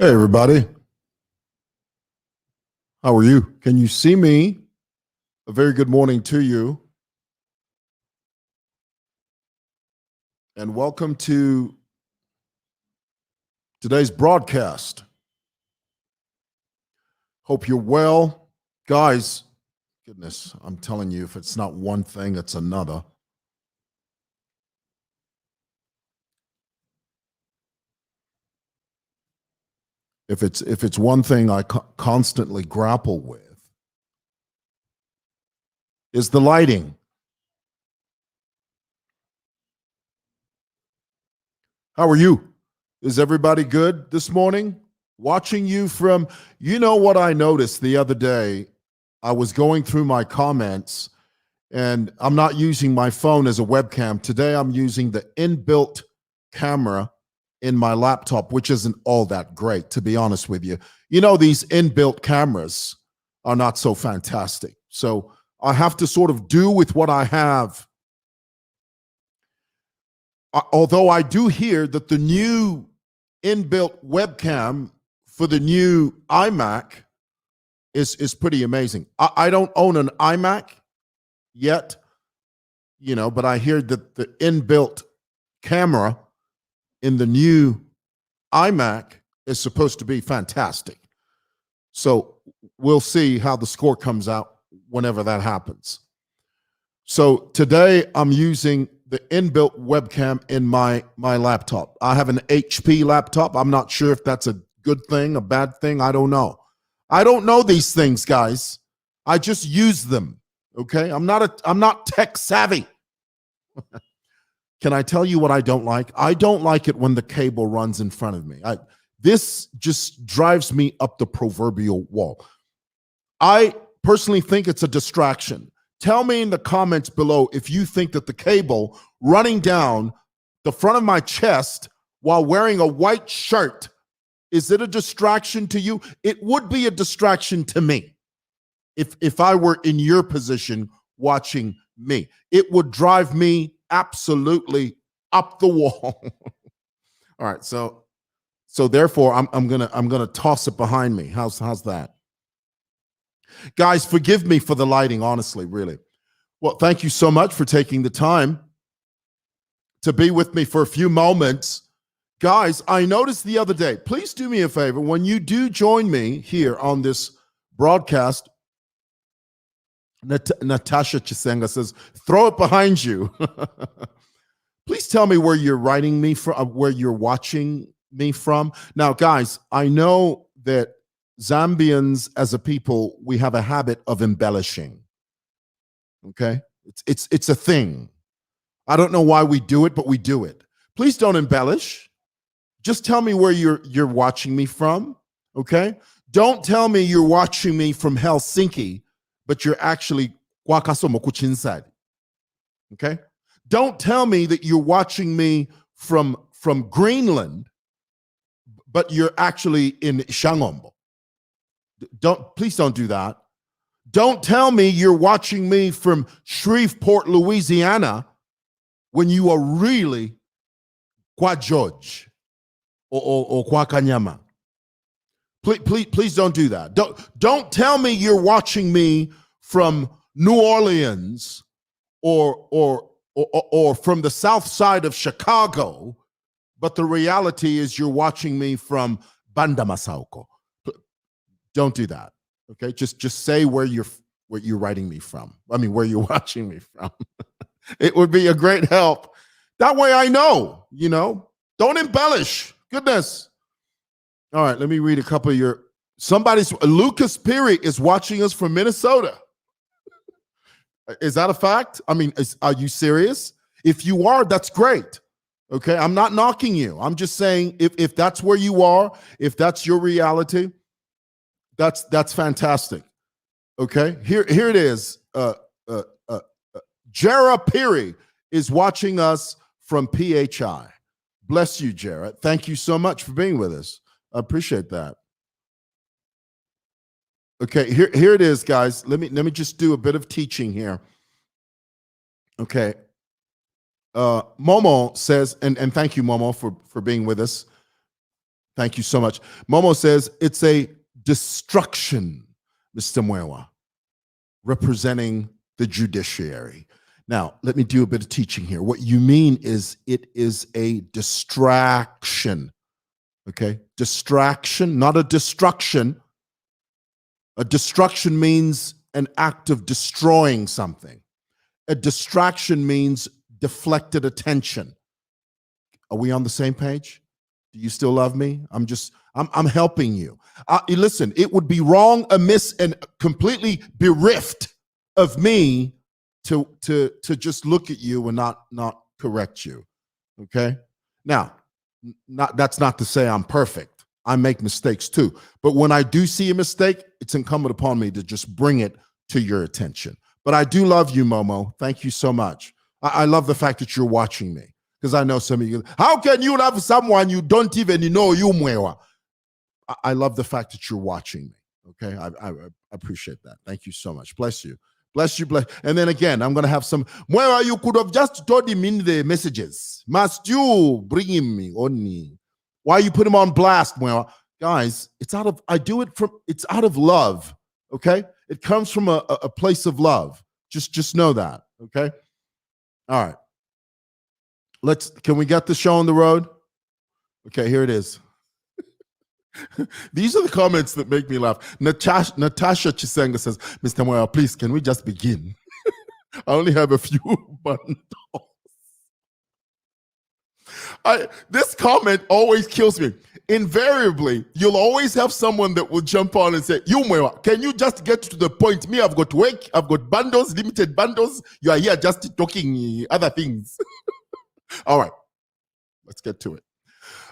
Hey, everybody. How are you? Can you see me? A very good morning to you. And welcome to today's broadcast. Hope you're well. Guys, goodness, I'm telling you, if it's not one thing, it's another. If it's one thing I constantly grapple with, is the lighting. How are you? Is everybody good this morning? Watching you from, what I noticed the other day? I was going through my comments and I'm not using my phone as a webcam. Today, I'm using the inbuilt camera in my laptop, which isn't all that great, to be honest with you. These inbuilt cameras are not so fantastic. So I have to sort of do with what I have. Although I do hear that the new inbuilt webcam for the new iMac is pretty amazing. I don't own an iMac yet, but I hear that the inbuilt camera in the new iMac is supposed to be fantastic. So we'll see how the score comes out whenever that happens. So today I'm using the inbuilt webcam in my laptop. I have an HP laptop. I'm not sure if that's a good thing, a bad thing. I don't know. I don't know these things, guys. I just use them. Okay? I'm not tech savvy. Can I tell you what I don't like? I don't like it when the cable runs in front of me. This just drives me up the proverbial wall. I personally think it's a distraction. Tell me in the comments below if you think that the cable running down the front of my chest while wearing a white shirt, is it a distraction to you? It would be a distraction to me if I were in your position watching me. It would drive me absolutely up the wall. All right, so therefore I'm gonna toss it behind me. How's that? Guys, forgive me for the lighting, honestly, really. Well, thank you so much for taking the time to be with me for a few moments. Guys, I noticed the other day, please do me a favor, when you do join me here on this broadcast, Natasha Chisenga says, throw it behind you. Please tell me where you're writing me from, where you're watching me from. Now, guys, I know that Zambians as a people, we have a habit of embellishing. Okay? It's a thing. I don't know why we do it, but we do it. Please don't embellish. Just tell me where you're watching me from. Okay? Don't tell me you're watching me from Helsinki, but you're actually Kwakasomokuchinside. Okay? Don't tell me that you're watching me from Greenland, but you're actually in Shangombo. Please don't do that. Don't tell me you're watching me from Shreveport, Louisiana, when you are really Kwa George or Kwa Kanyama. Please don't do that. Don't tell me you're watching me from New Orleans or from the south side of Chicago, but the reality is you're watching me from Banda Masauko. Don't do that. Okay, just say where you're writing me from. I mean, where you're watching me from. It would be a great help. That way I know, Don't embellish. Goodness. All right, let me read a couple of Lucas Peary is watching us from Minnesota. Is that a fact? I mean, are you serious? If you are, that's great. Okay, I'm not knocking you. I'm just saying if that's where you are, if that's your reality, that's fantastic. Okay, here it is. Jara Peary is watching us from PHI. Bless you, Jarrett. Thank you so much for being with us. I appreciate that. Okay, here it is, guys. Let me just do a bit of teaching here. Okay. Momo says, and thank you, Momo, for being with us. Thank you so much. Momo says it's a destruction, Mr. Mwewa, representing the judiciary. Now, let me do a bit of teaching here. What you mean is it is a distraction. Okay? Distraction, not a destruction. A destruction means an act of destroying something. A distraction means deflected attention. Are we on the same page? Do you still love me? I'm helping you. Listen, it would be wrong, amiss, and completely bereft of me to just look at you and not correct you. Okay? Now, that's not to say I'm perfect. I make mistakes too. But when I do see a mistake, it's incumbent upon me to just bring it to your attention. But I do love you, Momo. Thank you so much. I love the fact that you're watching me, because I know some of you, how can you love someone you don't even know you, Mwewa? I love the fact that you're watching me. Okay, I appreciate that. Thank you so much. Bless you. Bless you, bless. And then again, I'm going to have some, Mwewa, you could have just told him in the messages. Must you bring him on me? Why you put him on blast, Mwewa? Guys, it's out of love, okay? It comes from a place of love. Just know that, okay? All right. Can we get the show on the road? Okay, here it is. These are the comments that make me laugh. Natasha Chisenga says, Mr. Mwewa, please, can we just begin? I only have a few bundles. This comment always kills me. Invariably, you'll always have someone that will jump on and say, you, Mwewa, can you just get to the point? Me, I've got work, I've got bundles, limited bundles. You are here just talking other things. All right, let's get to it.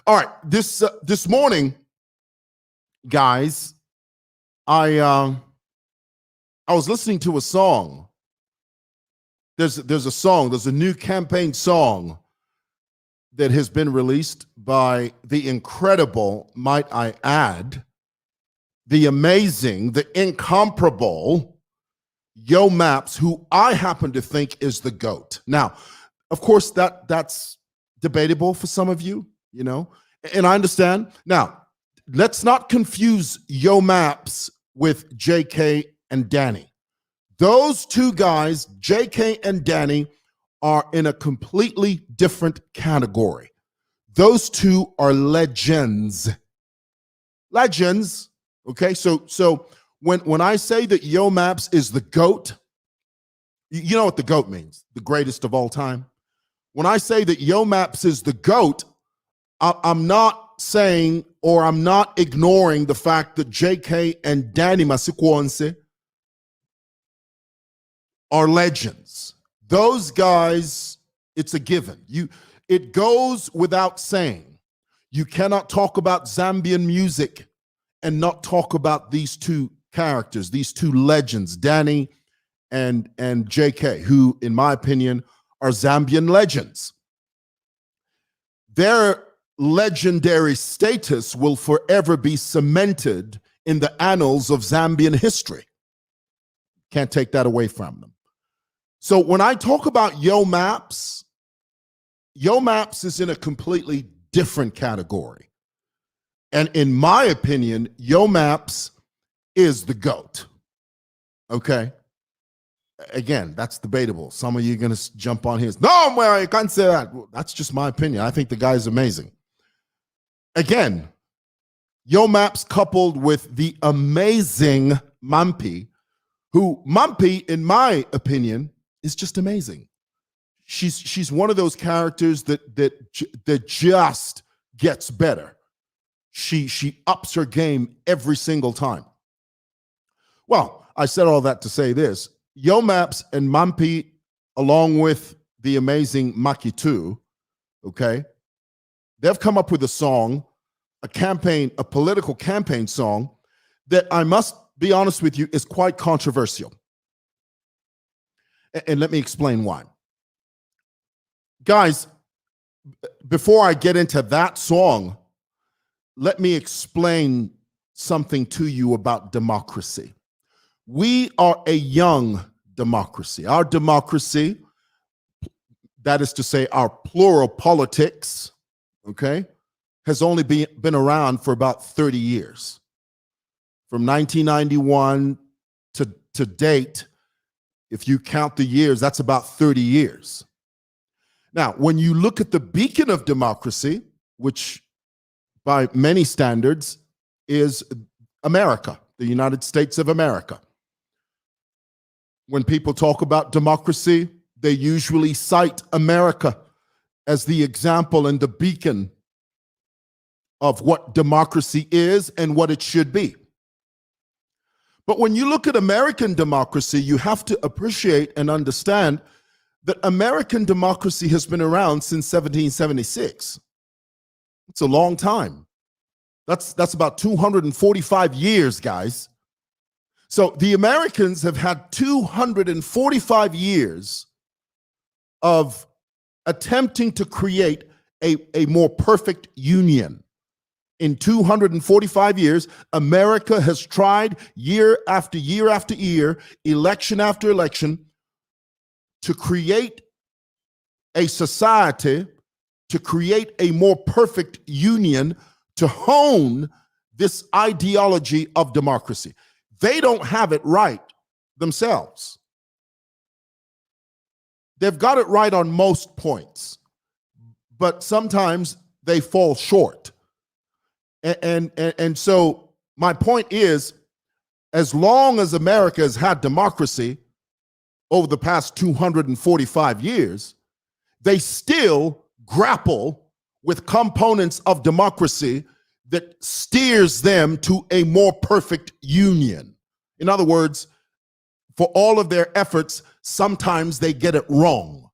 All right, this morning, guys, I was listening to a song. There's a new campaign song that has been released by the incredible, might I add, the amazing, the incomparable Yo Maps, who I happen to think is the GOAT. Now, of course, that's debatable for some of you, you know, and I understand. Now, let's not confuse Yo Maps with JK and Danny. Those two guys, JK and Danny, are in a completely different category. Those two are legends. Legends. Okay, so when I say that Yo Maps is the GOAT, you know what the GOAT means, the greatest of all time. When I say that Yo Maps is the GOAT, I'm not saying, or I'm not ignoring the fact that JK and Danny Masikwonse are legends. Those guys, it's a given. It goes without saying. You cannot talk about Zambian music and not talk about these two characters, these two legends, Danny and JK, who, in my opinion, are Zambian legends. Their legendary status will forever be cemented in the annals of Zambian history. Can't take that away from them. So when I talk about Yo Maps is in a completely different category. And in my opinion, Yo Maps is the GOAT. Okay? Again, that's debatable. Some of you are going to jump on his. No, well, you can't say that. Well, that's just my opinion. I think the guy is amazing. Again, Yo Maps coupled with the amazing Mampi, who Mampi, in my opinion, is just amazing. She's one of those characters that just gets better. She ups her game every single time. Well, I said all that to say this. Yo Maps and Mampi, along with the amazing Makitu, okay, they've come up with a song, a political campaign song that I must be honest with you is quite controversial. And let me explain why. Guys, before I get into that song, let me explain something to you about democracy. We are a young democracy. Our democracy, that is to say, our plural politics, okay, has only been around for about 30 years. From 1991 to date, if you count the years, that's about 30 years. Now, when you look at the beacon of democracy, which by many standards is America, the United States of America. When people talk about democracy, they usually cite America as the example and the beacon of what democracy is and what it should be. But when you look at American democracy, you have to appreciate and understand that American democracy has been around since 1776. It's a long time. That's about 245 years, guys. So the Americans have had 245 years of attempting to create a more perfect union. In 245 years, America has tried year after year after year, election after election, to create a society, to create a more perfect union, to hone this ideology of democracy. They don't have it right themselves. They've got it right on most points, but sometimes they fall short. And so my point is, as long as America has had democracy over the past 245 years, they still grapple with components of democracy that steers them to a more perfect union. In other words, for all of their efforts, sometimes they get it wrong.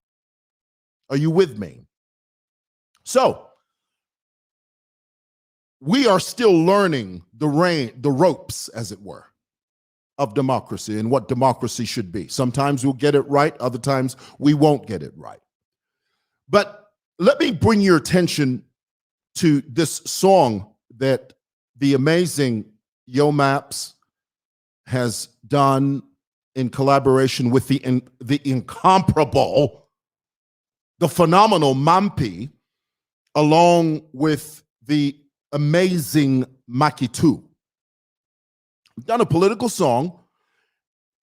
Are you with me? So, we are still learning the ropes, as it were, of democracy and what democracy should be. Sometimes we'll get it right, other times we won't get it right. But let me bring your attention to this song that the amazing Yo Maps has done in collaboration with the incomparable, the phenomenal Mampi, along with the amazing Makitu. We've done a political song,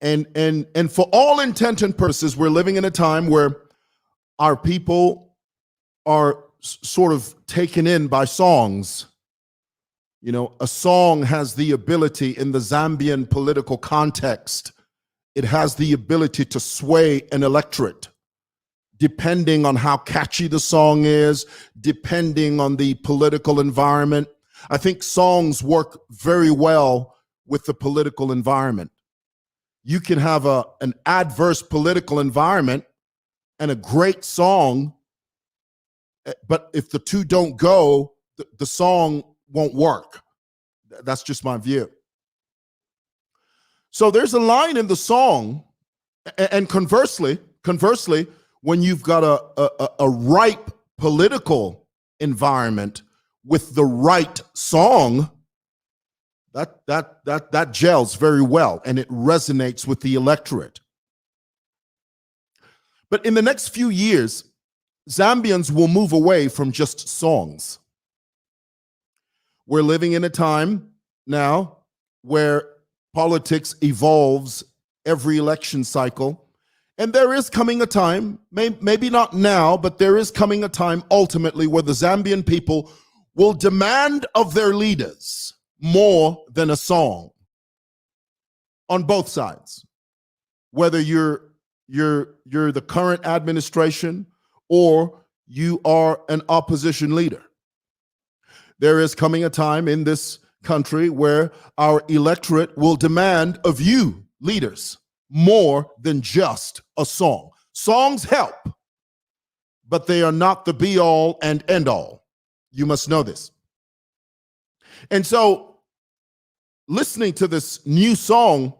and for all intent and purposes, we're living in a time where our people are sort of taken in by songs. You know, a song has the ability in the Zambian political context, it has the ability to sway an electorate, depending on how catchy the song is, depending on the political environment. I think songs work very well with the political environment. You can have an adverse political environment and a great song, but if the two don't go, the song won't work. That's just my view. So there's a line in the song, and conversely, when you've got a ripe political environment with the right song, that gels very well and it resonates with the electorate. But in the next few years, Zambians will move away from just songs. We're living in a time now where politics evolves every election cycle. And there is coming a time, maybe not now, but there is coming a time ultimately where the Zambian people will demand of their leaders more than a song on both sides. Whether you're the current administration or you are an opposition leader. There is coming a time in this country where our electorate will demand of you, leaders, more than just a song. Songs help, but they are not the be all and end all. You must know this. And so, listening to this new song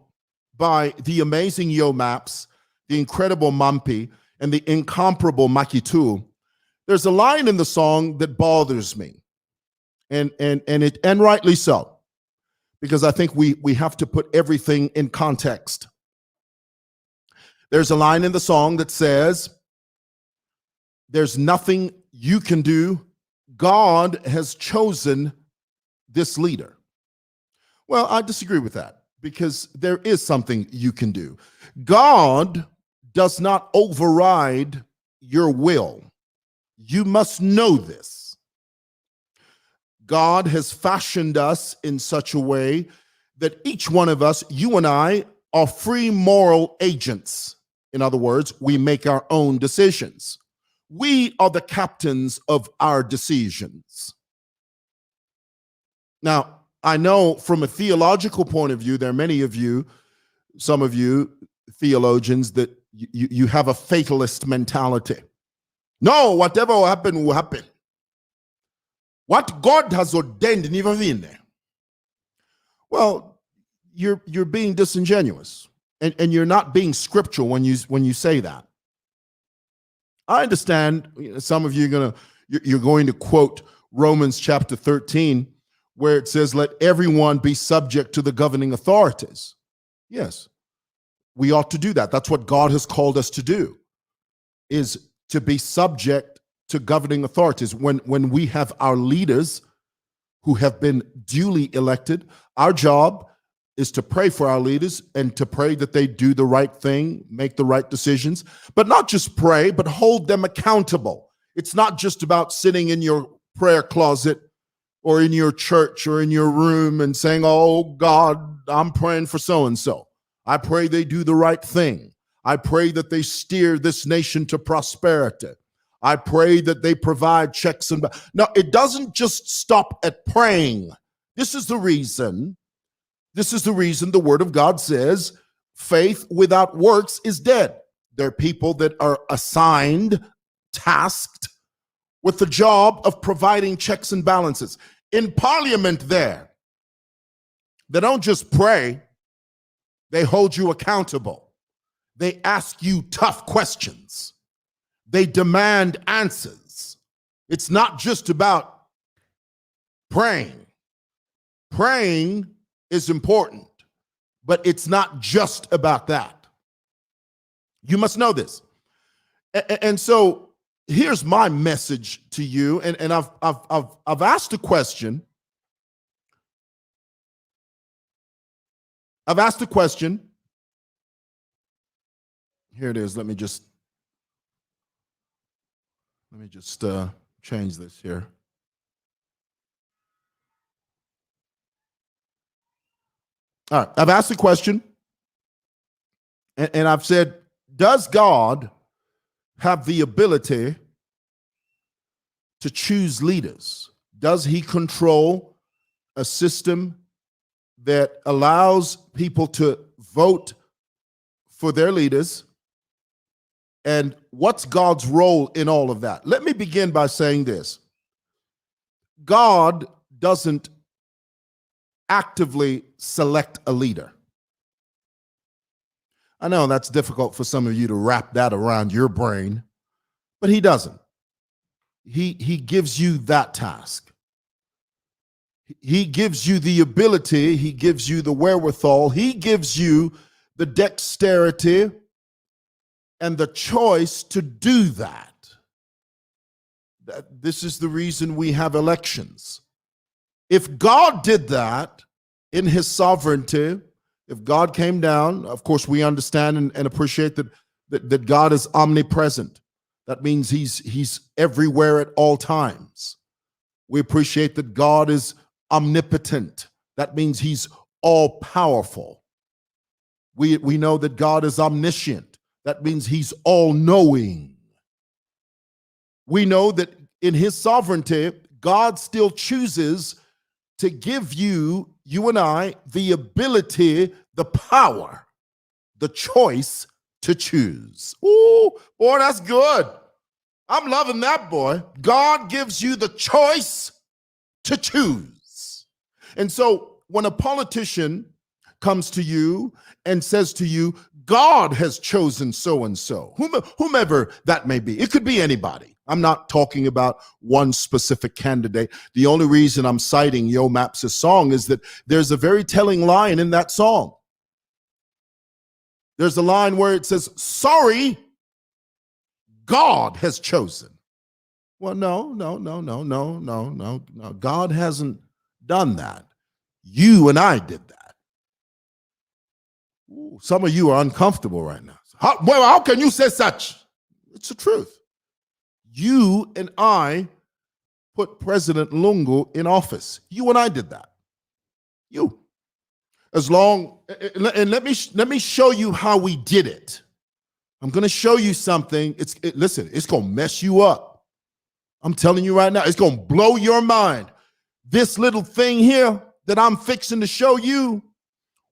by the amazing Yo Maps, the incredible Mampi, and the incomparable Makitu, there's a line in the song that bothers me. And rightly so, because I think we have to put everything in context. There's a line in the song that says, "There's nothing you can do God has chosen this leader. Well, I disagree with that because there is something you can do. God does not override your will. You must know this. God has fashioned us in such a way that each one of us, you and I, are free moral agents. In other words, we make our own decisions. We are the captains of our decisions. Now, I know from a theological point of view, there are many of you, some of you theologians, that you have a fatalist mentality. No, whatever will happen will happen. What God has ordained never been there. Well, you're being disingenuous, and you're not being scriptural when you say that. I understand some of you you're going to quote Romans chapter 13, where it says, "Let everyone be subject to the governing authorities." Yes, we ought to do that. That's what God has called us to do, is to be subject to governing authorities. When we have our leaders who have been duly elected, our job is to pray for our leaders and to pray that they do the right thing, make the right decisions, but not just pray, but hold them accountable. It's not just about sitting in your prayer closet or in your church or in your room and saying, "Oh God, I'm praying for so-and-so. I pray they do the right thing. I pray that they steer this nation to prosperity. I pray that they provide checks and balances." No, it doesn't just stop at praying. This is the reason the word of God says faith without works is dead. There are people that are assigned, tasked with the job of providing checks and balances. In parliament there, they don't just pray, they hold you accountable. They ask you tough questions. They demand answers. It's not just about praying. Praying is important, but it's not just about that. You must know this. And so here's my message to you, and I've asked a question. I've asked a question. Here it is. Let me just change this here. All right, I've asked a question, and I've said, does God have the ability to choose leaders? Does he control a system that allows people to vote for their leaders? And what's God's role in all of that? Let me begin by saying this. God doesn't actively select a leader. I know that's difficult for some of you to wrap that around your brain, but he doesn't. He gives you that task. He gives you the ability, he gives you the wherewithal, he gives you the dexterity and the choice to do that. This is the reason we have elections. If God did that in his sovereignty, if God came down, of course, we understand and appreciate that God is omnipresent. That means he's everywhere at all times. We appreciate that God is omnipotent. That means he's all powerful. We know that God is omniscient. That means he's all knowing. We know that in his sovereignty, God still chooses to give you and I, the ability, the power, the choice to choose. Ooh, boy, that's good. I'm loving that, boy. God gives you the choice to choose. And so when a politician comes to you and says to you, God has chosen so-and-so, whomever that may be, it could be anybody. I'm not talking about one specific candidate. The only reason I'm citing Yo Maps' song is that there's a very telling line in that song. There's a line where it says, sorry, God has chosen. Well, no. God hasn't done that. You and I did that. Ooh, some of you are uncomfortable right now. How can you say such? It's the truth. You and I put President Lungu in office. You and I did that. You. As long and let me show you how we did it. I'm going to show you something. Listen, it's going to mess you up. I'm telling you right now, it's going to blow your mind. This little thing here that I'm fixing to show you,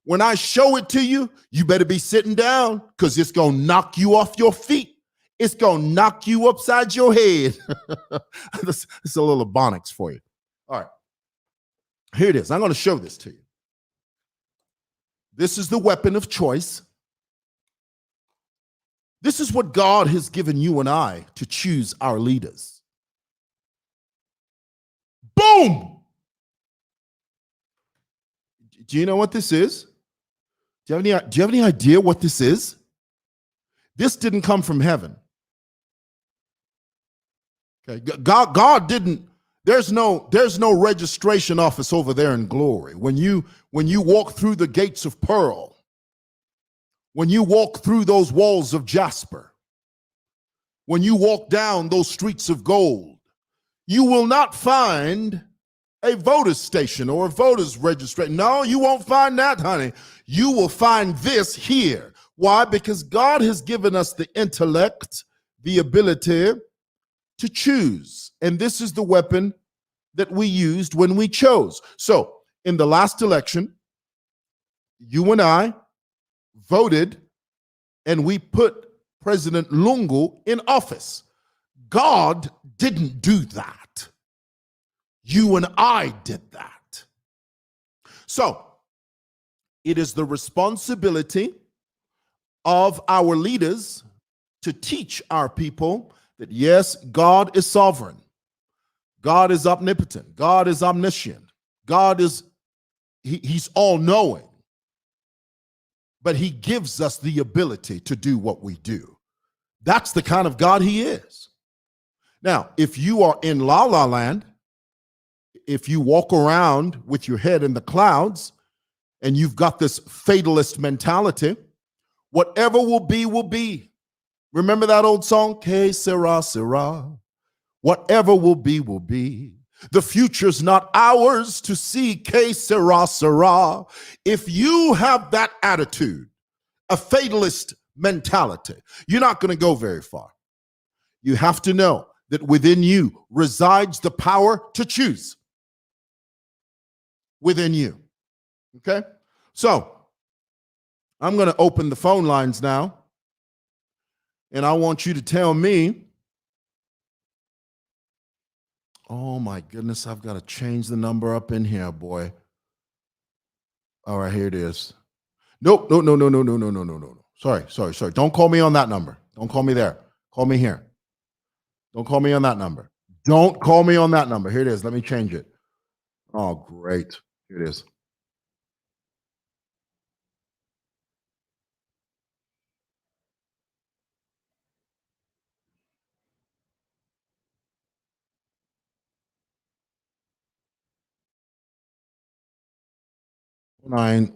when I show it to you, you better be sitting down because it's going to knock you off your feet. It's going to knock you upside your head. It's a little Ebonics for you. All right. Here it is. I'm going to show this to you. This is the weapon of choice. This is what God has given you and I to choose our leaders. Boom! Do you know what this is? Do you have any idea what this is? This didn't come from heaven. Okay, God didn't. There's no registration office over there in glory. When you walk through the gates of pearl, when you walk through those walls of jasper, when you walk down those streets of gold, you will not find a voter's station or a voter's registration. No, you won't find that, honey. You will find this here. Why? Because God has given us the intellect, the ability to choose. And this is the weapon that we used when we chose. So in the last election, you and I voted and we put President Lungu in office. God didn't do that. You and I did that. So it is the responsibility of our leaders to teach our people that yes, God is sovereign. God is omnipotent. God is omniscient. God is, he's all-knowing. But he gives us the ability to do what we do. That's the kind of God he is. Now, if you are in La La Land, if you walk around with your head in the clouds and you've got this fatalist mentality, whatever will be, will be. Remember that old song? Que sera, sera. Whatever will be, will be. The future's not ours to see. Que sera, sera. If you have that attitude, a fatalist mentality, you're not going to go very far. You have to know that within you resides the power to choose. Within you. Okay? So, I'm going to open the phone lines now. And I want you to tell me, oh my goodness, I've got to change the number up in here, boy. All right, here it is. Nope, no. Sorry. Don't call me on that number. Don't call me there. Call me here. Don't call me on that number. Don't call me on that number. Here it is. Let me change it. Oh, great. Here it is.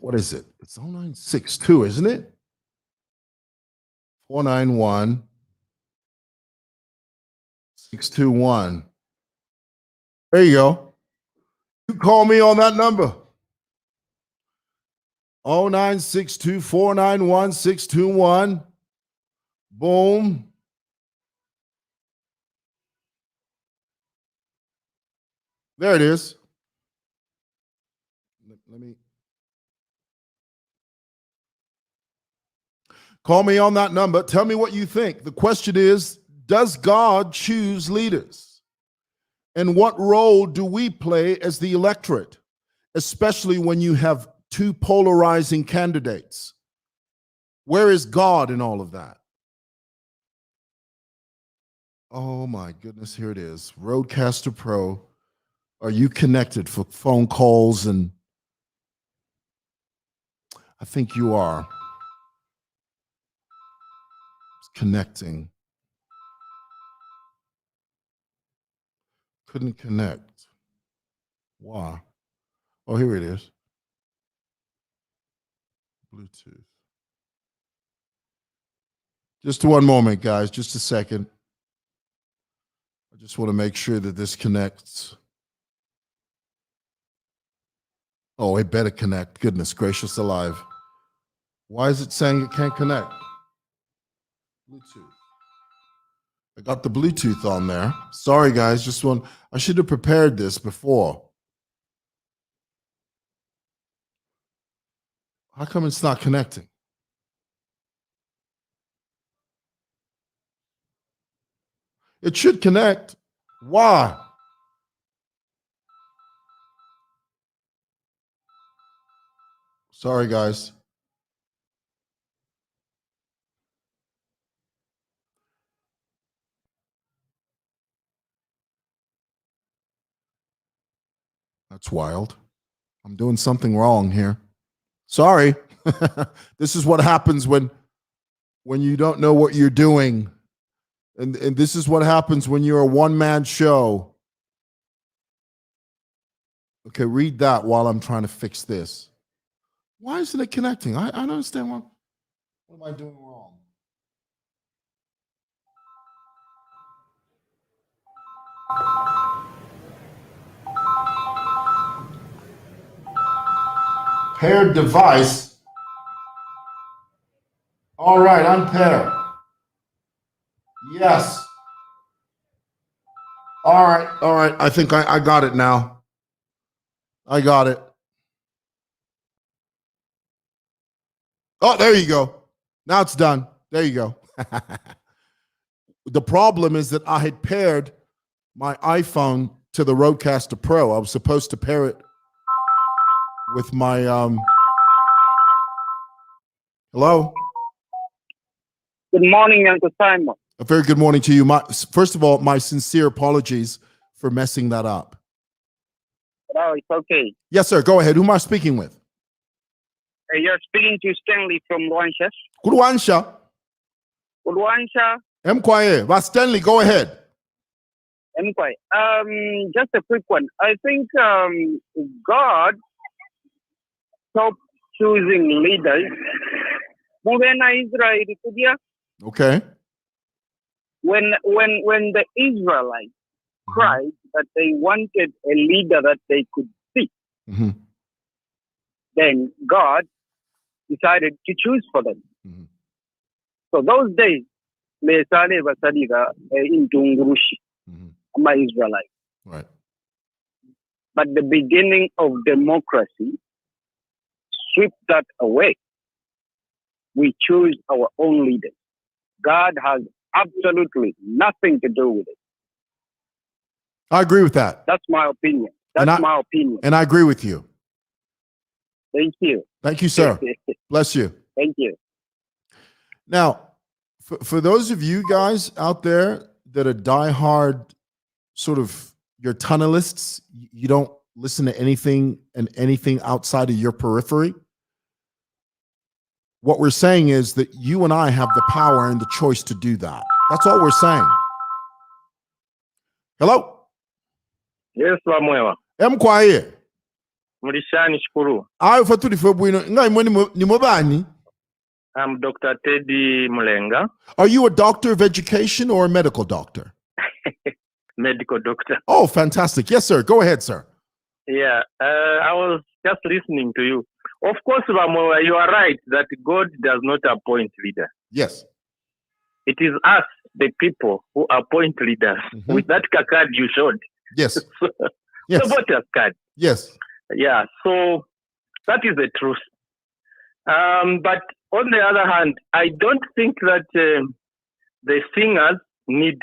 What is it? It's 0962, isn't it? 491 621. There you go. You call me on that number. 0962 491 621. Boom. There it is. Let me call me on that number. Tell me what you think. The question is, does God choose leaders? And what role do we play as the electorate, especially when you have two polarizing candidates? Where is God in all of that? Oh my goodness, here it is. Rodecaster Pro. Are you connected for phone calls? And I think you are. It's connecting. Couldn't connect. Why? Oh, here it is. Bluetooth. Just one moment, guys. Just a second. I just want to make sure that this connects. Oh, it better connect. Goodness gracious alive. Why is it saying it can't connect? Bluetooth. I got the Bluetooth on there. Sorry, guys. I should have prepared this before. How come it's not connecting? It should connect. Why? Sorry, guys. That's wild. I'm doing something wrong here. Sorry. This is what happens when you don't know what you're doing. And this is what happens when you're a one-man show. Okay, read that while I'm trying to fix this. Why isn't it connecting? I don't understand what am I doing wrong? Paired device. All right, unpair. Yes. All right. I think I got it now. I got it. Oh, there you go. Now it's done. There you go. The problem is that I had paired my iPhone to the Rodecaster Pro. I was supposed to pair it with my hello. Good morning, Uncle Simon. A very good morning to you. First of all, my sincere apologies for messing that up. Oh, it's okay. Yes, sir. Go ahead. Who am I speaking with? You're speaking to Stanley from Luansha. Kuluansha. Luansha. Mkwaye. But Stanley, go ahead. Just a quick one. I think God stopped choosing leaders. Okay. When the Israelites cried that they wanted a leader that they could see, then God decided to choose for them. So those days, Mesale Vasadiga in Tungurushi, my Israelites. Right. But the beginning of democracy sweep that away. We choose our own leaders. God has absolutely nothing to do with it. I agree with that. That's my opinion. That's my opinion. And I agree with you. Thank you. Thank you, sir. Bless you. Thank you. Now, for those of you guys out there that are diehard, sort of your tunnelists, you don't listen to anything outside of your periphery. What we're saying is that you and I have the power and the choice to do that. That's all we're saying. Hello? Yes, Mwewa. Mkwaye. Mlishani shukuru. Ayo faturi febwino. Ngai ni mobani? I'm Dr. Teddy Mulenga. Are you a doctor of education or a medical doctor? Medical doctor. Oh, fantastic. Yes, sir. Go ahead, sir. Yeah, I was just listening to you. Of course, Mwewa, you are right that God does not appoint leaders. Yes. It is us, the people, who appoint leaders. With that card you showed. Yes. Yes. The voters card. Yes. Yeah, so that is the truth. But on the other hand, I don't think that the singers need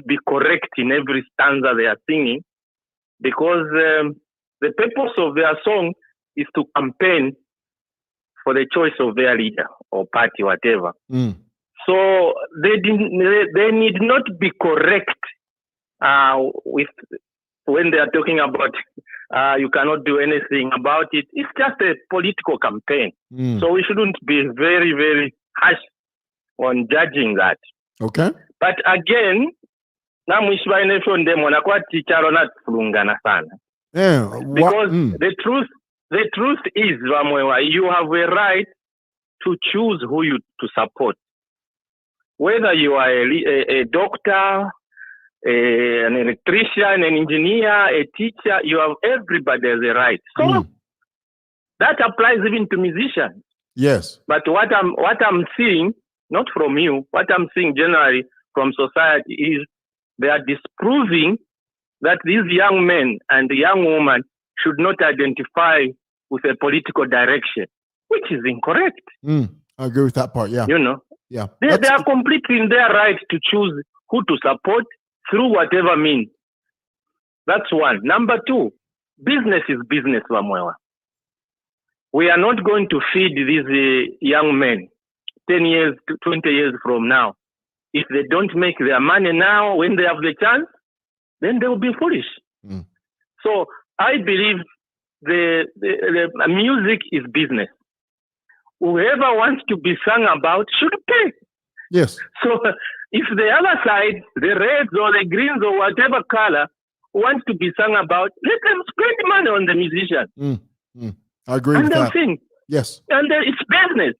be correct in every stanza they are singing, because the purpose of their song is to campaign for the choice of their leader or party, whatever. So they need not be correct with when they are talking about you cannot do anything about it. It's just a political campaign. So we shouldn't be very, very harsh on judging that. Okay. But again, namwishi bainefyo ndemona kwati chalo natulungana sana. Yeah. Because the truth is, Vamwewa, you have a right to choose who you to support. Whether you are a doctor, an electrician, an engineer, a teacher, everybody has a right. So that applies even to musicians. Yes. But what I'm seeing, not from you, what I'm seeing generally from society is they are disproving that these young men and the young women should not identify with a political direction, which is incorrect. I agree with that part. Yeah. Yeah. They are completely in their right to choose who to support through whatever means. That's one. Number two, business is business, Vamwewa. We are not going to feed these young men 10 years, 20 years from now. If they don't make their money now, when they have the chance, then they will be foolish. So I believe the music is business. Whoever wants to be sung about should pay. Yes. So if the other side, the reds or the greens or whatever color, wants to be sung about, let them spend money on the musician. I agree and with they'll that. sing. Yes. And it's business.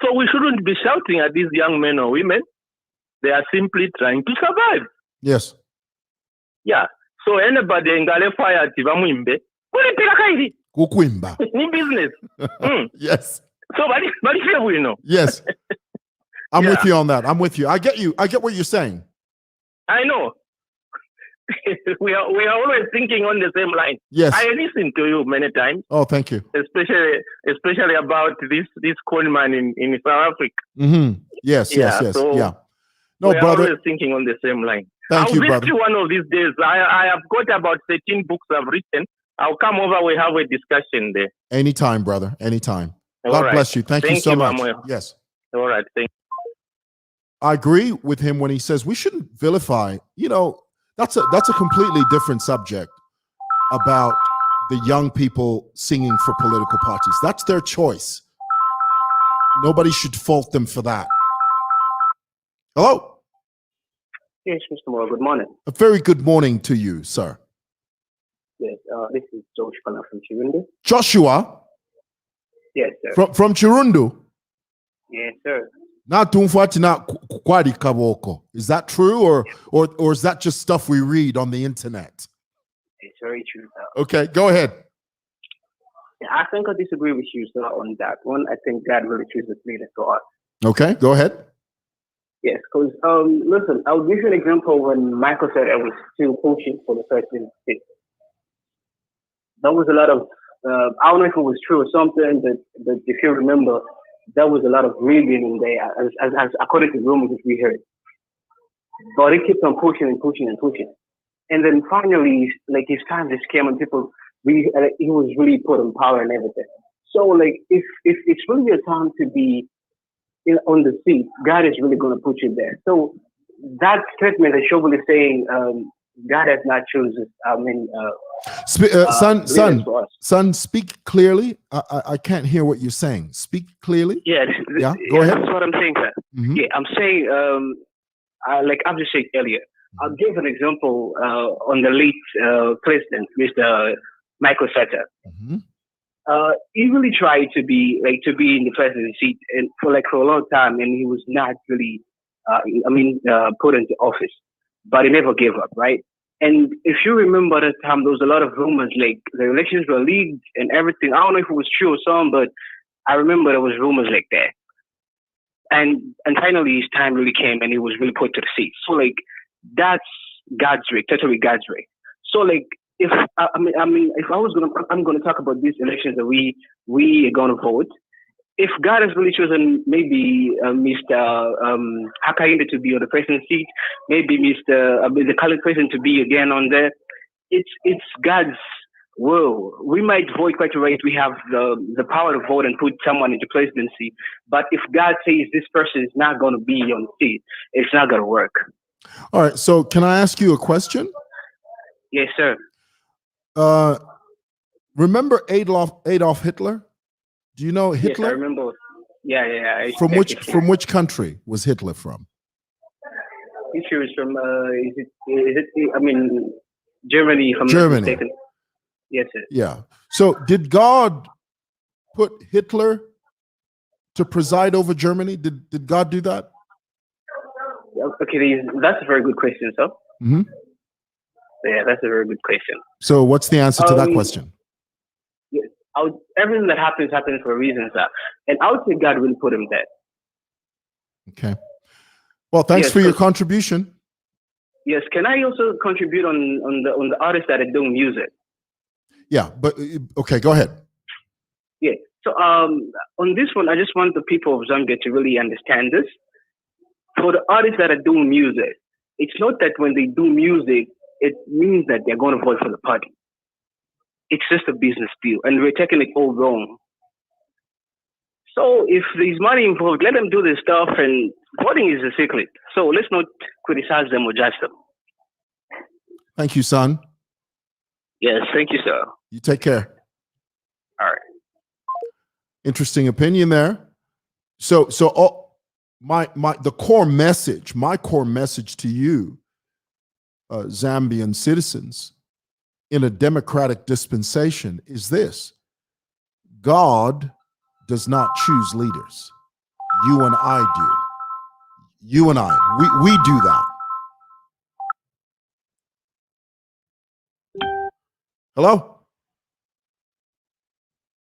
So we shouldn't be shouting at these young men or women. They are simply trying to survive. Yes. Yeah. So anybody ngale fire ati bamwimbe, kulipira kairi. Kukwimba. Ni business. Yes. So bali we know. Yes. I'm with you on that. I'm with you. I get you. I get what you're saying. I know. we are always thinking on the same line. Yes. I listen to you many times. Oh, thank you. Especially about this Coleman in South Africa. Yes, yes. So yeah. No, we are brother. always thinking on the same line. Thank I'll you, visit brother. you one of these days. I have got about 13 books I've written. I'll come over. We have a discussion there. Anytime, brother. Anytime. All God right. bless you. Thank you so much. Mamuel. Yes. All right. Thank you. I agree with him when he says we shouldn't vilify. That's a completely different subject about the young people singing for political parties. That's their choice. Nobody should fault them for that. Hello. Yes, Mr. Moore. Good morning. A very good morning to you, sir. Yes, this is George Kana from Chirundu. Joshua Yes, sir. from Chirundu. Yes, sir. Is that true or is that just stuff we read on the internet? It's very true, sir. Okay, go ahead. Yeah, I think I disagree with you, sir, on that one. I think God really chooses leaders for us. Okay, go ahead. Yes, because listen, I'll give you an example when Michael said I was still pushing for the presidency. There was a lot of I don't know if it was true or something, but if you remember, there was a lot of rigging in there, as according to rumors that we heard. But he kept on pushing and pushing and pushing, and then finally, like his time just came, and people really, he was really put in power and everything. So, like, if it's really your time to be on the seat, God is really going to put you there. So that statement that Shovel is saying, God has not chosen. Son, speak clearly. I can't hear what you're saying. Speak clearly. Yeah, go ahead. That's what I'm saying, sir. Mm-hmm. Yeah, I'm saying, like I've just said earlier, I'll give an example on the late president, Mr. Michael Sata. Mm-hmm. He really tried to be in the presidency seat and for a long time, and he was not really, put into office. But he never gave up, right? And if you remember that time, there was a lot of rumors, like the elections were leaked and everything. I don't know if it was true or something, but I remember there was rumors like that. And finally, his time really came, and he was really put to the seat. So that's God's way, totally God's way. So if I'm gonna talk about these elections that we are gonna vote. If God has really chosen maybe Mr. Hakainde to be on the presidency seat, maybe the current president to be again on there, it's God's will. We might vote quite right. We have the power to vote and put someone into presidency. But if God says this person is not going to be on the seat, it's not going to work. All right. So can I ask you a question? Yes, sir. Remember Adolf Hitler? Do you know Hitler? Yes, I remember. Yeah. From which country was Hitler from? If she was from, is it, I mean, Germany, if I'm not Germany. mistaken. Yes, sir. Yeah. So did God put Hitler to preside over Germany? Did God do that? Okay, that's a very good question, sir. Mm-hmm. Yeah, that's a very good question. So what's the answer to that question? Yes, everything that happens for a reason, sir. And I would say God will put him there. Okay. Well, thanks Yes, for your contribution. Yes. Can I also contribute on the artists that are doing music? Yeah, but okay, go ahead. Yeah. So on this one, I just want the people of Zambia to really understand this. For the artists that are doing music, it's not that when they do music, it means that they're going to vote for the party. It's just a business deal, and we're taking it all wrong. So if there's money involved, let them do this stuff, and voting is a secret. So let's not criticize them or judge them. Thank you, son. Yes, thank you, sir. You take care. All right. Interesting opinion there. So my core message to you, Zambian citizens, in a democratic dispensation is this: God does not choose leaders. You and I do. You and I, we do that. Hello?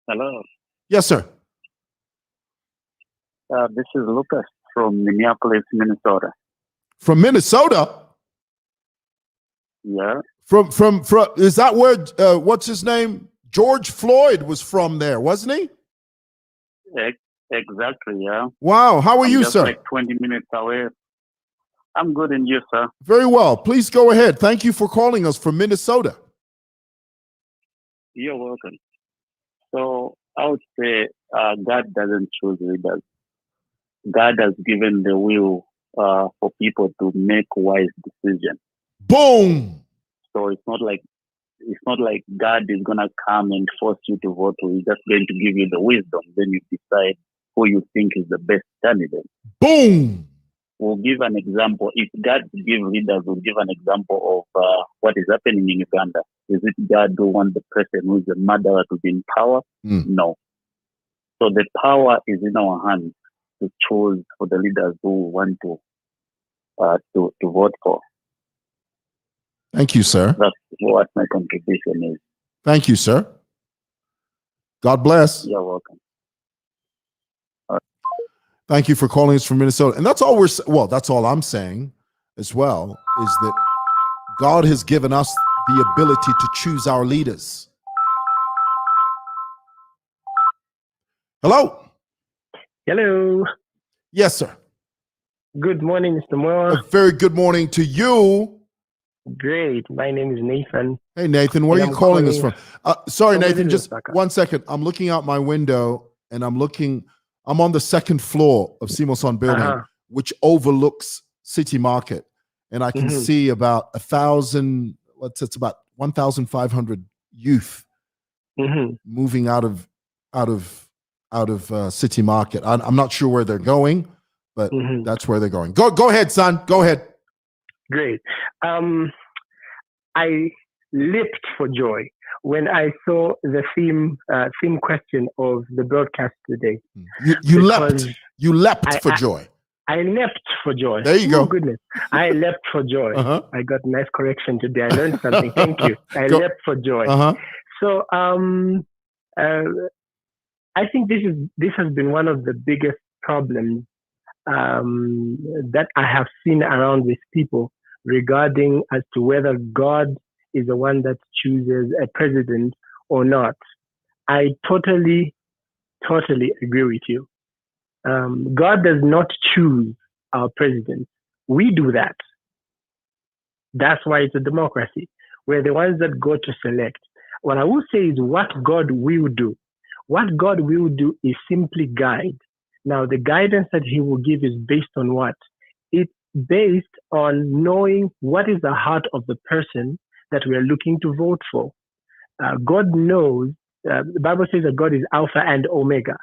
Hello. Yes, sir. This is Lucas from Minneapolis, Minnesota. From Minnesota? Yeah. From is that where what's his name? George Floyd was from there, wasn't he? Exactly, yeah. Wow. How are you, just sir? like 20 minutes away. I'm good, and you, sir? Very well. Please go ahead. Thank you for calling us from Minnesota. You're welcome. So I would say God doesn't choose leaders. God has given the will for people to make wise decisions. Boom. So it's not like God is gonna come and force you to vote. He's just going to give you the wisdom. Then you decide who you think is the best candidate. Boom. We'll give an example. If God gives leaders, we'll give an example of what is happening in Uganda. Is it God who wants the person who is a murderer to be in power? No. So the power is in our hands to choose for the leaders who we want to vote for. Thank you, sir. That's what my contribution is. Thank you, sir. God bless. You're welcome. Thank you for calling us from Minnesota. And that's all that's all I'm saying as well, is that God has given us the ability to choose our leaders. Hello? Hello. Yes, sir. Good morning, Mr. Moore. A very good morning to you. Great. My name is Nathan. Hey, Nathan, where are you calling us from? Sorry, Nathan, just Osaka. 1 second. I'm looking out my window and I'm on the second floor of Simoson building, which overlooks City Market. And I can see about 1,000, it's about 1,500 youth moving out of City Market. I'm not sure where they're going, but that's where they're going. Go ahead, son. Go ahead. Great. I leaped for joy when I saw the theme question of the broadcast today. You leapt for joy. I leapt for joy. There you go. Oh, goodness. I leapt for joy. I got nice correction today. I learned something. Thank you. I leapt for joy. So I think this has been one of the biggest problems that I have seen around with people regarding as to whether God is the one that chooses a president or not. I totally agree with you. God does not choose our president. We do that. That's why it's a democracy. We're the ones that go to select. What I will say is what God will do. What God will do is simply guide. Now, the guidance that he will give is based on what? It's based on knowing what is the heart of the person that we are looking to vote for. God knows, the Bible says that God is Alpha and Omega,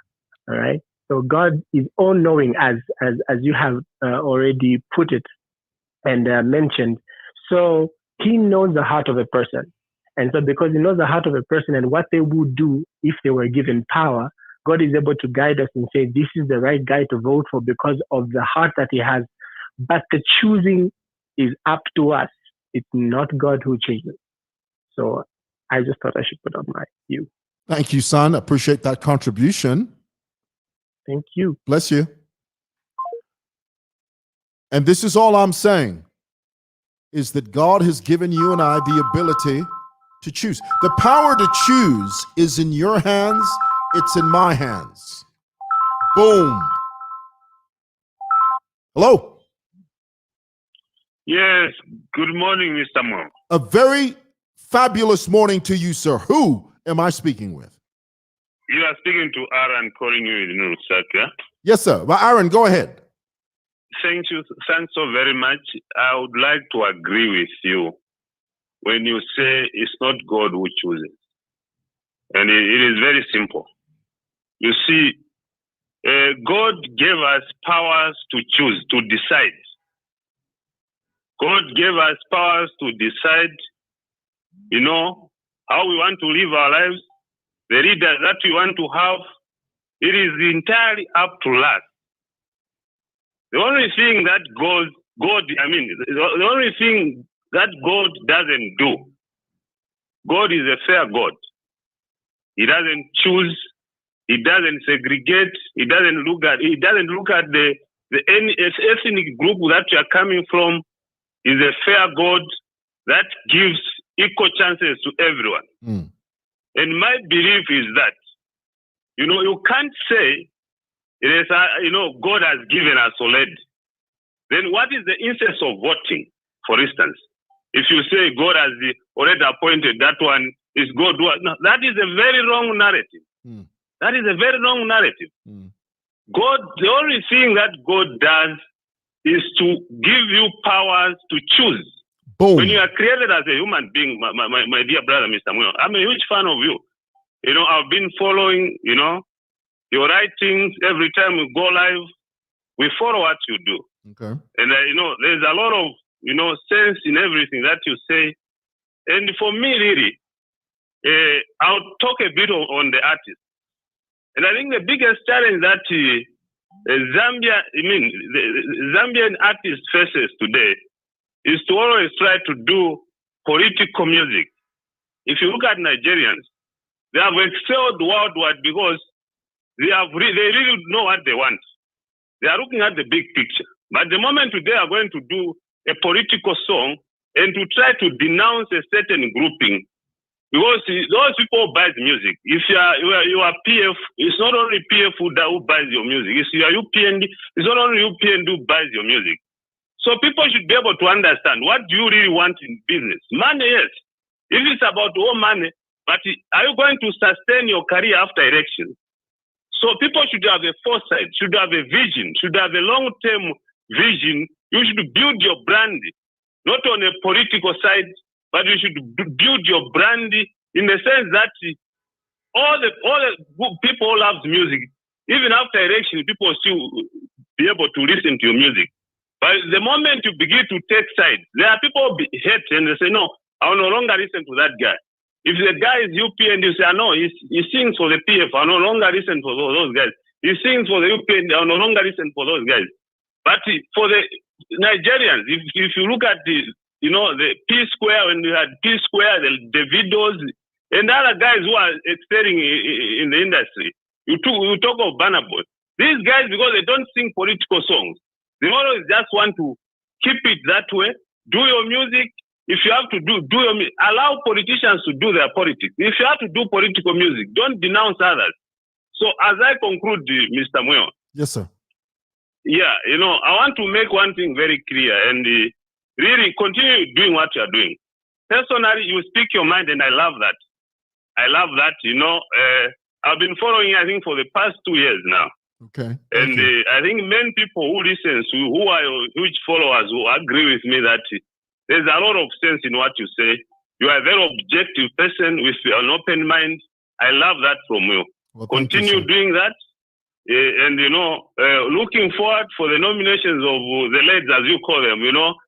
all right? So God is all-knowing as you have already put it. and mentioned. So he knows the heart of a person. And so because he knows the heart of a person and what they would do if they were given power, God is able to guide us and say, this is the right guy to vote for because of the heart that he has. But the choosing is up to us. It's not God who chooses. So I just thought I should put on my view. Thank you, son. Appreciate that contribution. Thank you. Bless you. And this is all I'm saying, is that God has given you and I the ability to choose. The power to choose is in your hands. It's in my hands. Boom. Hello. Yes. Good morning, Mr. Mo. A very fabulous morning to you, sir. Who am I speaking with? You are speaking to Aaron, calling you in Lusaka. Yes, sir. Well, Aaron, go ahead. Thank you. Thanks so very much. I would like to agree with you when you say it's not God who chooses. And it is very simple. You see, God gave us powers to choose, to decide. God gave us powers to decide, how we want to live our lives, the leaders that we want to have. It is entirely up to us. The only thing that the only thing that God doesn't do, God is a fair God. He doesn't choose. He doesn't segregate. He doesn't look at the ethnic group that you are coming from. He's a fair God that gives equal chances to everyone. Mm. And my belief is that, you can't say, God has given us already. Then what is the essence of voting, for instance? If you say God has already appointed that one, is God? No, that is a very wrong narrative. Mm. That is a very wrong narrative. Mm. God, the only thing that God does is to give you powers to choose. Boom. When you are created as a human being, my dear brother, Mr. Muyo, I'm a huge fan of you. I've been following, your writings every time we go live. We follow what you do. Okay. And, there's a lot of, sense in everything that you say. And for me, really, I'll talk a bit on the artist. And I think the biggest challenge that the Zambian artist faces today is to always try to do political music. If you look at Nigerians, they have excelled worldwide because they really know what they want. They are looking at the big picture. But the moment they are going to do a political song and to try to denounce a certain grouping, because those people buy the music. If you are PF, it's not only PF who buys your music. If you are UPND, it's not only UPND who buys your music. So people should be able to understand, what do you really want in business? Money, yes. If it's about all money, but are you going to sustain your career after election? So people should have a foresight, should have a vision, should have a long-term vision. You should build your brand, not on a political side, but you should build your brand in the sense that all the people who love music, even after election, people will still be able to listen to your music. But the moment you begin to take sides, there are people who hate and they say, no, I will no longer listen to that guy. If the guy is UP and you say, no, he sings for the PF, I will no longer listen for those guys. He sings for the UP and I will no longer listen for those guys. But for the Nigerians, if you look at the P Square, when you had P Square, the videos, and other guys who are excelling in the industry, you talk of Burna Boy. These guys, because they don't sing political songs, they always just want to keep it that way. Do your music. If you have to do your music, allow politicians to do their politics. If you have to do political music, don't denounce others. So as I conclude, Mr. Muyo. Yes, sir. Yeah, I want to make one thing very clear and really continue doing what you are doing. Personally, you speak your mind and I love that. I love that, I've been following, I think, for the past 2 years now. Okay. And I think many people who listen to you, who are your huge followers, who agree with me that there's a lot of sense in what you say. You are a very objective person with an open mind. I love that from you. Well, continue you, doing that. and looking forward for the nominations of the ladies, as you call them.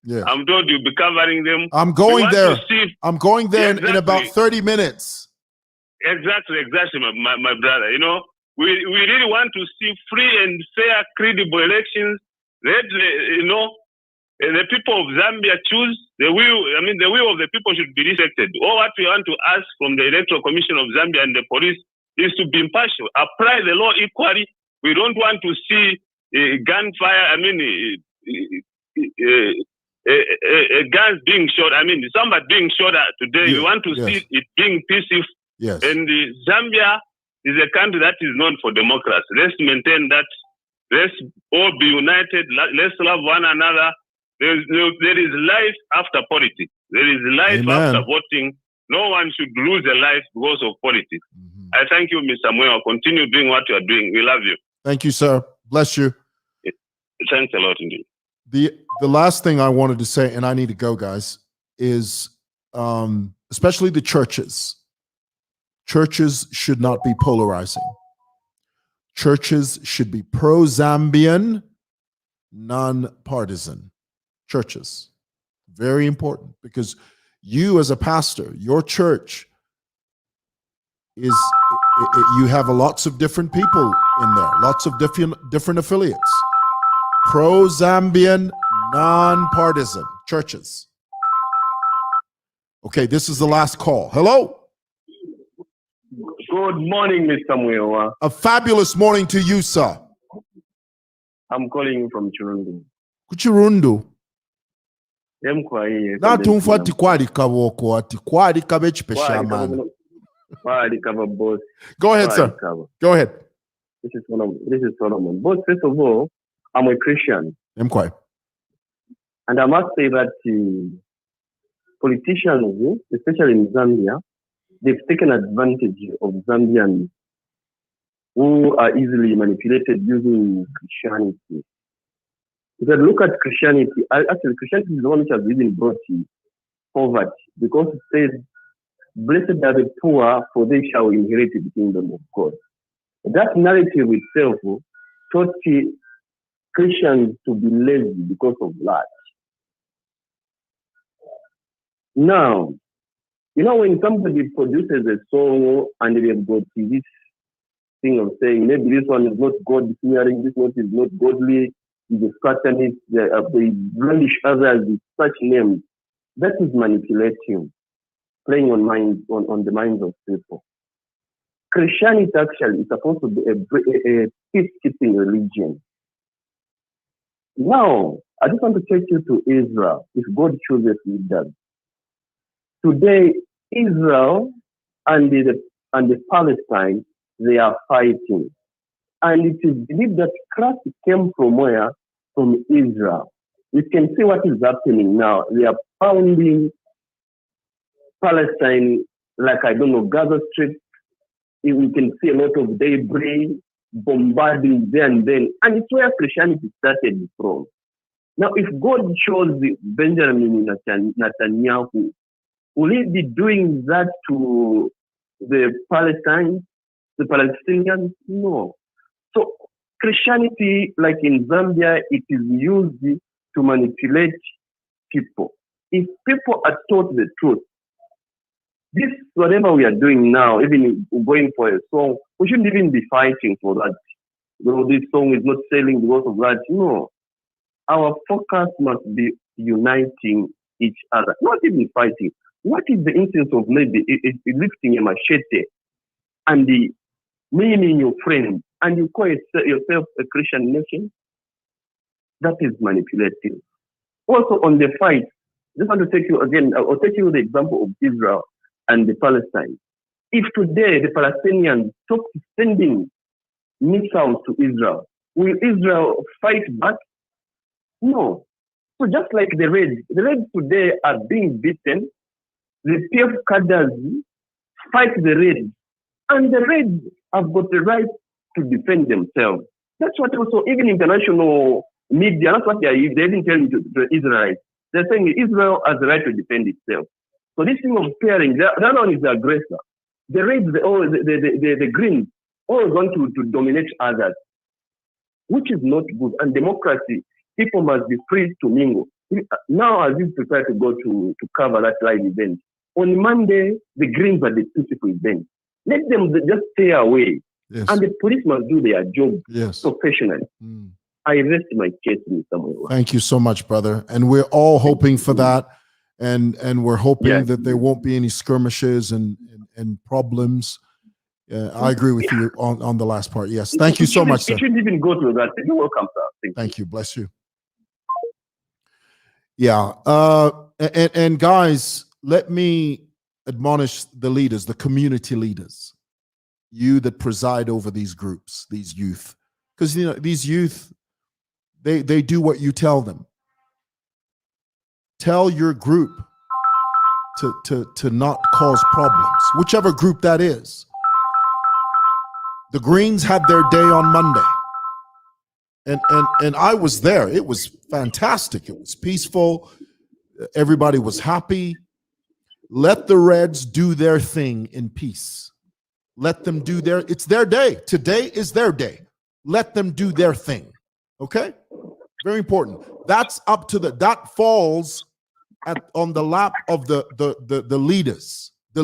Yes. I'm told you'll be covering them. I'm We going want there. to see- I'm going there Yeah, in about exactly. 30 minutes. Exactly, my brother. We really want to see free and fair, credible elections. Let the people of Zambia choose the will. I mean, the will of the people should be respected. All what we want to ask from the Electoral Commission of Zambia and the police is to be impartial, apply the law equally. We don't want to see gunfire. I mean, guns being shot. I mean, somebody being shot at today. We want to see it being peaceful. Yes. And Zambia is a country that is known for democracy. Let's maintain that. Let's all be united. Let's love one another. There is life after politics. There is life Amen. after voting. No one should lose a life because of politics. Mhm. I thank you, Mr. Samuel. Continue doing what you are doing. We love you. Thank you, sir. Bless you. Thanks a lot indeed. The last thing I wanted to say, and I need to go, guys, is especially the churches. Churches should not be polarizing. Churches should be pro-Zambian, non-partisan. Churches. Very important, because you as a pastor, your church is, you have lots of different people in there, lots of different affiliates. Pro-Zambian, non-partisan churches. Okay, this is the last call. Hello. Good morning, Mr. Muewa. A fabulous morning to you, sir. I'm calling you from Chirundu. Kuchirundu. Emkwaye. Natumfa ati kwali kaboko ati kwali kabechi peshamana. Kwali cover boss. Go ahead, sir. Go ahead. This is Solomon. Boss, first of all, I'm a Christian. Mkwai. And I must say that politicians, especially in Zambia, they've taken advantage of Zambians who are easily manipulated using Christianity. If you look at Christianity, actually Christianity is the one which has even brought poverty, because it says, "Blessed are the poor, for they shall inherit the kingdom of God." That narrative itself taught Christians to be lazy because of that. Now, when somebody produces a song and they've got this thing of saying, maybe this one is not God-fearing, this one is not godly, is a satanist, they brandish others with such names, that is manipulating, playing on the minds of people. Christianity actually is supposed to be a peacekeeping religion. Now, I just want to take you to Israel, if God chooses leaders. Today, Israel and the Palestine, they are fighting. And it is believed that Christ came from where? From Israel. You can see what is happening now. They are pounding Palestine like, Gaza Strip. We can see a lot of debris, bombarding there and then. And it's where Christianity started from. Now, if God chose Benjamin Netanyahu, will he be doing that to the Palestinians? No. So Christianity, like in Zambia, it is used to manipulate people. If people are taught the truth, this, whatever we are doing now, even going for a song, we shouldn't even be fighting for that. This song is not selling because of that. No. Our focus must be uniting each other, not even fighting. What is the instance of maybe lifting a machete and meaning your friend and you call yourself a Christian nation? That is manipulative. Also on the fight, I just want to take you again, I'll take you the example of Israel and the Palestine. If today the Palestinians stop sending missiles to Israel, will Israel fight back? No. So just like the Reds today are being beaten, the PF cadres fight the Reds, and the Reds have got the right to defend themselves. That's what also, even international media, that's what they even tell to Israelites. They're saying Israel has the right to defend itself. So this thing of pairing, that one is the aggressor. The Reds, the Greens, always want to dominate others. which is not good. And democracy, people must be free to mingle. Now, as you prefer to go to cover that live event, on Monday, the Greens are the peaceful event. Let them just stay away. Yes. And the police must do their job Yes. professionally. I rest my case in Samuel. Thank you so much, brother. And we're all hoping for that. And we're hoping that there won't be any skirmishes and problems. I agree with you on the last part. Yes. Thank you so much, sir. It shouldn't even go to that. You're welcome, sir. Thank you. Bless you. Yeah. And guys, let me admonish the leaders, the community leaders, you that preside over these groups, these youth, because these youth, they do what you tell them. Tell your group to not cause problems, whichever group that is. The Greens had their day on Monday. And I was there. It was fantastic. It was peaceful. Everybody was happy. Let the Reds do their thing in peace. Let them do it's their day. Today is their day. Let them do their thing. Okay? Very important. That's up to that falls on the lap of the leaders. The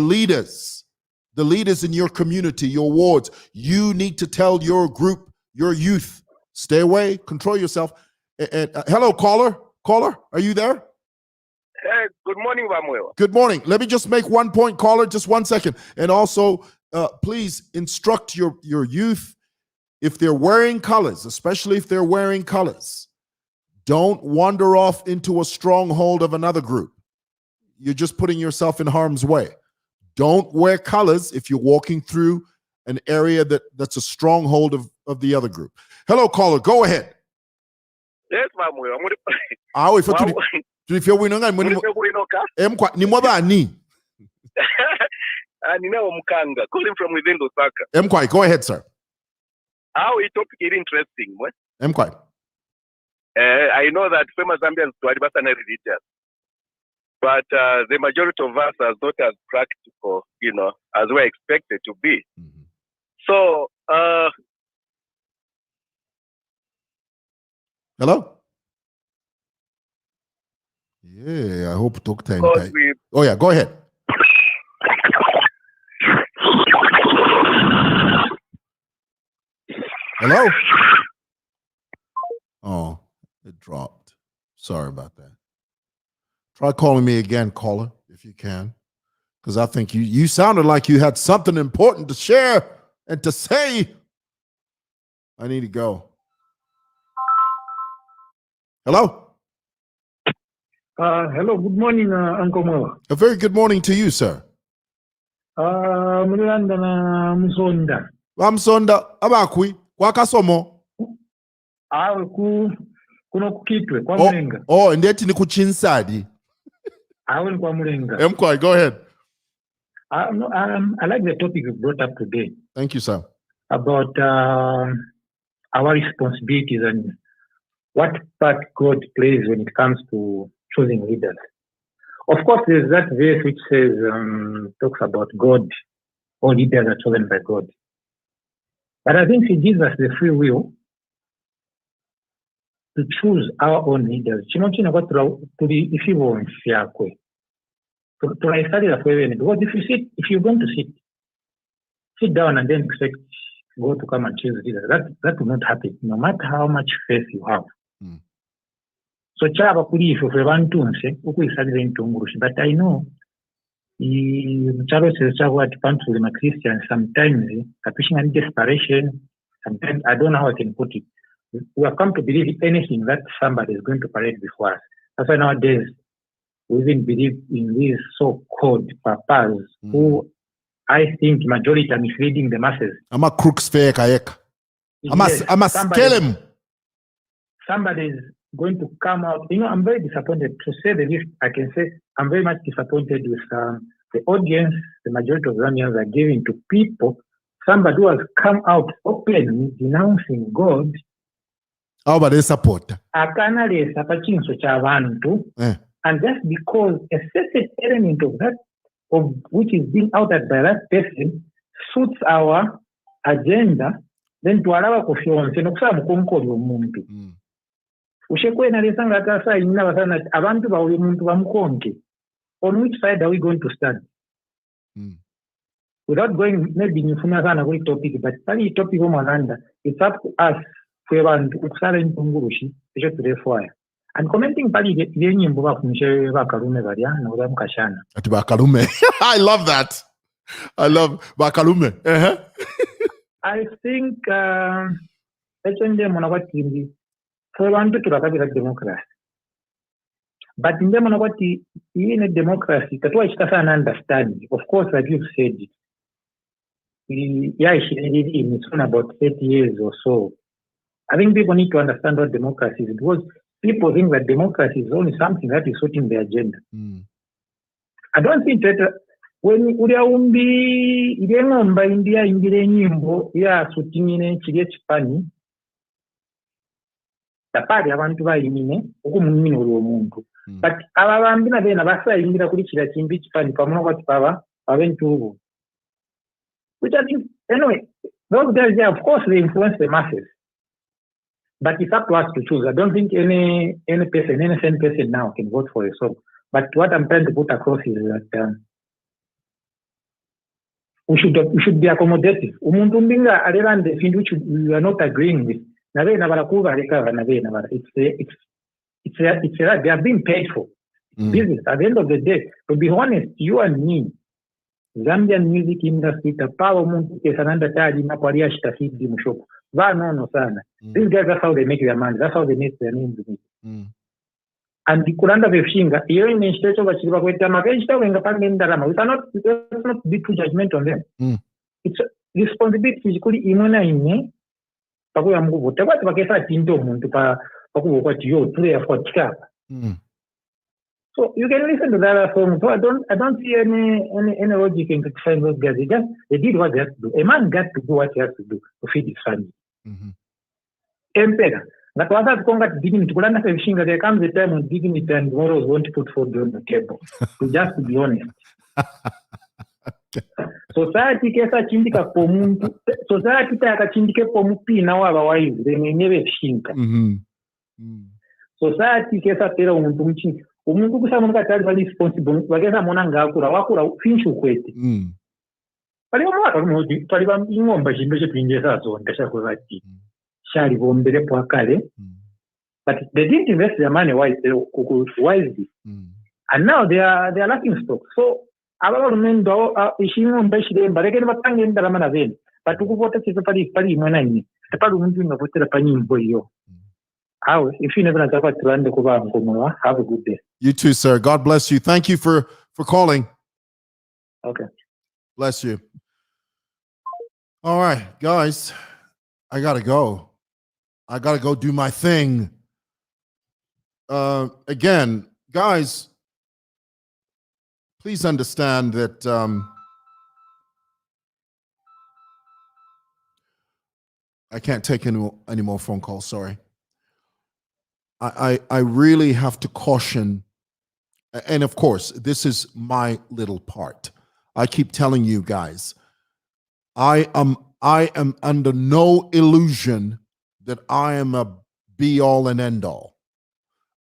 leaders in your community, your wards. You need to tell your group, your youth, stay away, control yourself. Hello, caller. Caller, are you there? Hey, good morning, Samuel. Good morning. Let me just make one point, caller, just 1 second. And also, please instruct your youth, if they're wearing colors, especially if they're wearing colors, don't wander off into a stronghold of another group. You're just putting yourself in harm's way. Don't wear colors if you're walking through an area that's a stronghold of the other group. Hello, caller. Go ahead. Yes, Samuel. Tulifia wino ni mwabani. Ninawo Mkanga, calling from within Lusaka. Go ahead, sir. How is topic is interesting, what? I know that famous Zambians to Adibasa are religious, but the majority of us are not as practical, as we're expected to be. Mm-hmm. So, hello? Yeah, I hope talk time. Oh, yeah, go ahead. Hello? Oh, it dropped. Sorry about that. Try calling me again, caller, if you can. Because I think you sounded like you had something important to share and to say. I need to go. Hello? Hello, good morning, Uncle Mo. A very good morning to you, sir. Mulanda na Msonda. Msonda, abakwi, kwa kasomo. Awe kuno kukitwe, kwa Mulenga. Oh, ndeti ni kuchinsadi. Awe ni kwa Mulenga. Mkwai, go ahead. I like the topic you brought up today. Thank you, sir. About our responsibilities and what part God plays when it comes to choosing leaders. Of course, there's that verse which says, talks about God, all leaders are chosen by God. But I think He gives us the free will to choose our own leaders. Because if you're going to sit down and then expect God to come and choose leaders, that will not happen, no matter how much faith you have. So chaba kulifu fe bantunse ukuyisalira intungurusha, but I know Charles says what pants with my Christians sometimes pushing and desperation. Sometimes I don't know how I can put it. We have come to believe anything that somebody is going to parade before us. That's why nowadays we even believe in these so-called papas who I think majority are misleading the masses. I'm a crooks fake ayek. I'm a scale him. Somebody is going to come out. I'm very disappointed. To say the least, I can say I'm very much disappointed with the audience. The majority of Zambians are giving to people, somebody who has come out openly denouncing God. How about they support? And just because a certain element of that, of which is being outed by that person, suits our agenda, then twalabako fyonse nokusaba mukonkoli omuntu ushekwenalesa nga atasayinina basana nti abantu bawuli muntu bamukonke. On which side are we going to stand? Without going maybe nifuna sana kuli topic, but pali topic omwalanda, it's up to us fwe bantu okusala entungulushi ekyo tulefwaya. And commenting pali byenyimbo bafunishe bakalume balya nokuba mukashana. Ati bakalume. I love that. I love bakalume. I think ekyo nje muna kwati fwe bantu tulakabira democracy. But in them, in a democracy, that's why it's an understanding. Of course, like you said, it's been about 30 years or so. I think people need to understand what democracy is, because people think that democracy is only something that is suiting their agenda. I don't think that when Uriaumbi, Idemomba, India, Ingirembo, yeah, suiting in Chipani, the party I want to buy in Umunino. But abambina bena basayingira kuri kira kimbi kipani pamono kwati baba abentubu. Which I think anyway, those guys of course they influence the masses. But it's up to us to choose. I don't think any person, any sane person now can vote for a song. But what I'm trying to put across is that we should be accommodative. Umuntu mbinga arelande findu which we are not agreeing with. Nabe nabarakuba rekava nabe nabara. It's they are being paid for. Business. At the end of the day, to be honest, you and me, Zambian music industry, the power muntu kesananda tadi na kwaria shitafidi mushoko. No sana. These guys, that's how they make their money. That's how they make their names. And the Kuranda Veshinga, here in the state of Achiva, with the Magenta, when the family in Darama, we cannot be too judgment on them. It's responsibility physically imuna in me. Pakuyamu, whatever Pakesa Tinto Muntupa. So you can listen to that song. So I don't see any logic in criticizing those guys. They did what they have to do. A man got to do what he has to do to feed his family. Empera. That was that conga dignity. There comes a time when dignity and morals won't put food on the table. Just to be honest. Society kesa chindika pomuntu. Society taka chindike pomupi na waba waivu. They may never shinka. Society kesa tera umuntu mchi umuntu kusamuka tari bali responsible bageza mona ngakura wakura finshu kwete bali omwaka rumodi tari ba ingomba jimbe je pinjesa zo ndasha ko bati shari bombere po akale but they didn't invest their money wisely and now they are lacking stock. So aba rumendo ishingomba shide bareke batange ndala mana veni but ukuvota chizo pali mwana ni pali umuntu ngavotera panyimbo iyo. If you never have a good day. You too, sir. God bless you. Thank you for calling. Okay. Bless you. All right, guys. I gotta go. I gotta go do my thing. Again, guys, please understand that I can't take any more phone calls. Sorry. I really have to caution, and of course, this is my little part. I keep telling you guys, I am under no illusion that I am a be all and end all.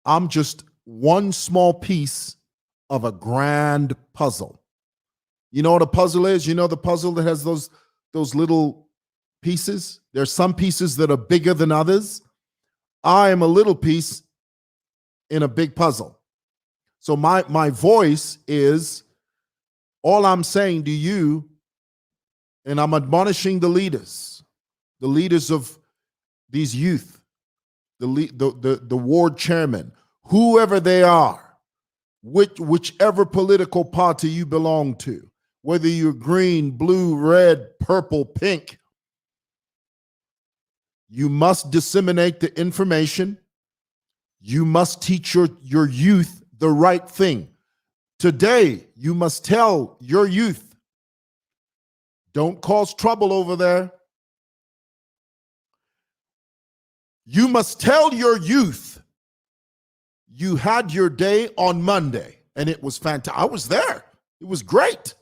I'm just one small piece of a grand puzzle. You know what a puzzle is? You know the puzzle that has those little pieces? There's some pieces that are bigger than others. I am a little piece in a big puzzle. So my voice is all I'm saying to you, and I'm admonishing the leaders of these youth, the ward chairman, whoever they are, whichever political party you belong to, whether you're green, blue, red, purple, pink, you must disseminate the information. You must teach your youth the right thing. Today, you must tell your youth, don't cause trouble over there. You must tell your youth, you had your day on Monday, and it was fantastic. I was there. It was great.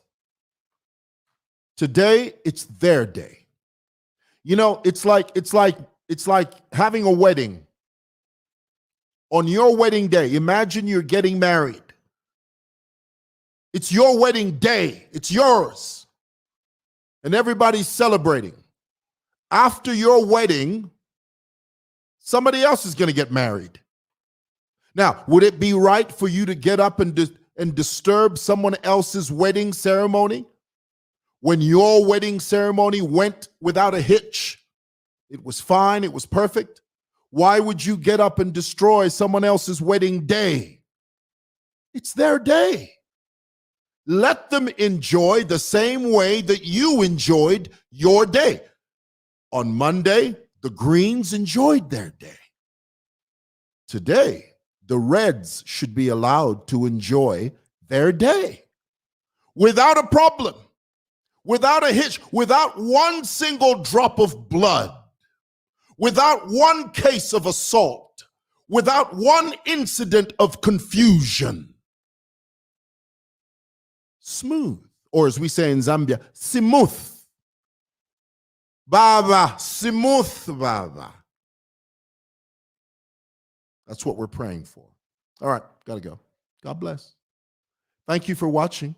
Today, it's their day. You know, it's like having a wedding. On your wedding day, imagine you're getting married. It's your wedding day. It's yours. And everybody's celebrating. After your wedding, somebody else is going to get married. Now, would it be right for you to get up and disturb someone else's wedding ceremony when your wedding ceremony went without a hitch? It was fine. It was perfect. Why would you get up and destroy someone else's wedding day? It's their day. Let them enjoy the same way that you enjoyed your day. On Monday, the Greens enjoyed their day. Today, the Reds should be allowed to enjoy their day without a problem, without a hitch, without one single drop of blood, without one case of assault, without one incident of confusion. Smooth, or as we say in Zambia, smooth. Baba, smooth, Baba. That's what we're praying for. All right, gotta go. God bless. Thank you for watching.